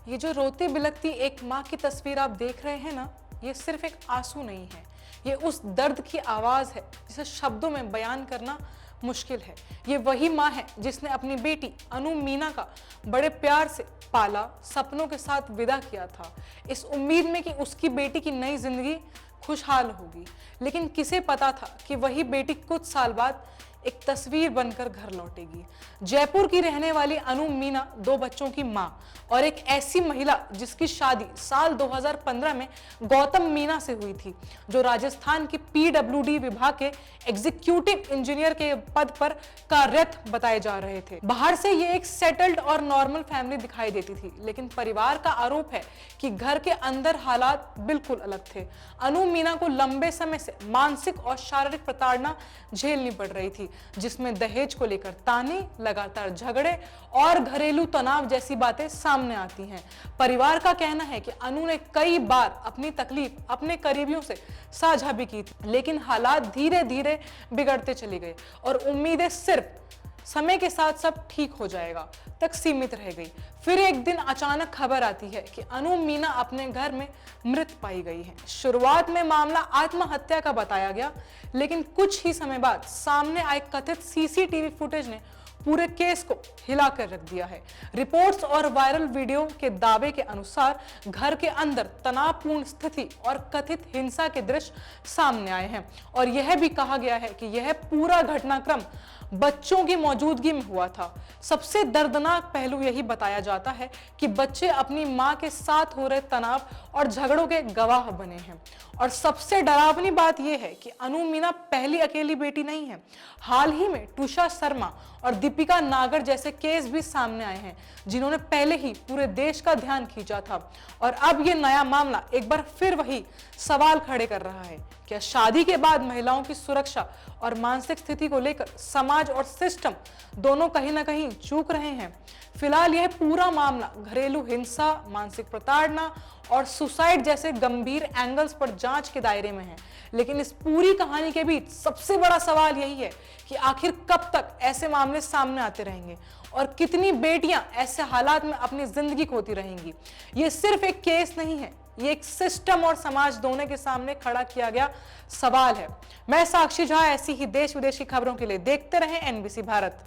ये जो रोती बिलखती एक माँ की तस्वीर आप देख रहे हैं ना, ये सिर्फ एक आंसू नहीं है, ये उस दर्द की आवाज है जिसे शब्दों में बयान करना मुश्किल है। ये वही माँ है जिसने अपनी बेटी अनु मीना का बड़े प्यार से पाला, सपनों के साथ विदा किया था, इस उम्मीद में कि उसकी बेटी की नई जिंदगी खुशहाल होगी। लेकिन किसे पता था कि वही बेटी कुछ साल बाद एक तस्वीर बनकर घर लौटेगी। जयपुर की रहने वाली अनु मीना 2 बच्चों की मां और एक ऐसी महिला जिसकी शादी साल 2015 में गौतम मीना से हुई थी, जो राजस्थान की पीडब्ल्यूडी विभाग के एग्जीक्यूटिव इंजीनियर के पद पर कार्यरत बताए जा रहे थे। बाहर से ये एक सेटल्ड और नॉर्मल फैमिली दिखाई देती थी, लेकिन परिवार का आरोप है कि घर के अंदर हालात बिल्कुल अलग थे। अनु मीना को लंबे समय से मानसिक और शारीरिक प्रताड़ना झेलनी पड़ रही थी, जिसमें दहेज को लेकर ताने, लगातार झगड़े और घरेलू तनाव जैसी बातें सामने आती हैं। परिवार का कहना है कि अनु ने कई बार अपनी तकलीफ अपने करीबियों से साझा भी की थी, लेकिन हालात धीरे धीरे बिगड़ते चले गए और उम्मीदें सिर्फ समय के साथ सब ठीक हो जाएगा तक सीमित रह गई। फिर एक दिन अचानक खबर आती है कि अनु मीना अपने घर में मृत पाई गई है। शुरुआत में मामला आत्महत्या का बताया गया, लेकिन कुछ ही समय बाद सामने आए कथित सीसीटीवी फुटेज ने पूरे केस को हिलाकर रख दिया है। रिपोर्ट्स और वायरल वीडियो के दावे के अनुसार घर के अंदर तनावपूर्ण स्थिति और कथित हिंसा के दृश्य सामने आए हैं और यह भी कहा गया है कि यह पूरा घटनाक्रम बच्चों की मौजूदगी में हुआ था। सबसे दर्दनाक पहलू यही बताया जाता है कि बच्चे अपनी मां के साथ हो रहे तनाव और झगड़ों के गवाह बने हैं। और सबसे डरावनी बात यह है कि अनु मीना पहली अकेली बेटी नहीं है। हाल ही में टूषा शर्मा और दीपिका नागर जैसे केस भी सामने आए हैं, जिन्होंने पहले ही पूरे देश का ध्यान खींचा था। और अब ये नया मामला एक बार फिर वही सवाल खड़े कर रहा है, क्या शादी के बाद महिलाओं की सुरक्षा और मानसिक स्थिति को लेकर समाज और सिस्टम दोनों कहीं ना कहीं चूक रहे हैं। फिलहाल यह पूरा मामला घरेलू हिंसा, मानसिक प्रताड़ना और सुसाइड जैसे गंभीर एंगल्स पर जांच के दायरे में है। लेकिन इस पूरी कहानी के बीच सबसे बड़ा सवाल यही है कि आखिर कब तक ऐसे मामले सामने आते रहेंगे और कितनी बेटियां ऐसे हालात में अपनी जिंदगी खोती रहेंगी। ये सिर्फ एक केस नहीं है, ये एक सिस्टम और समाज दोनों के सामने खड़ा किया गया सवाल है। मैं साक्षी झा ऐसी ही देश विदेश की खबरों के लिए देखते रहें NBC भारत।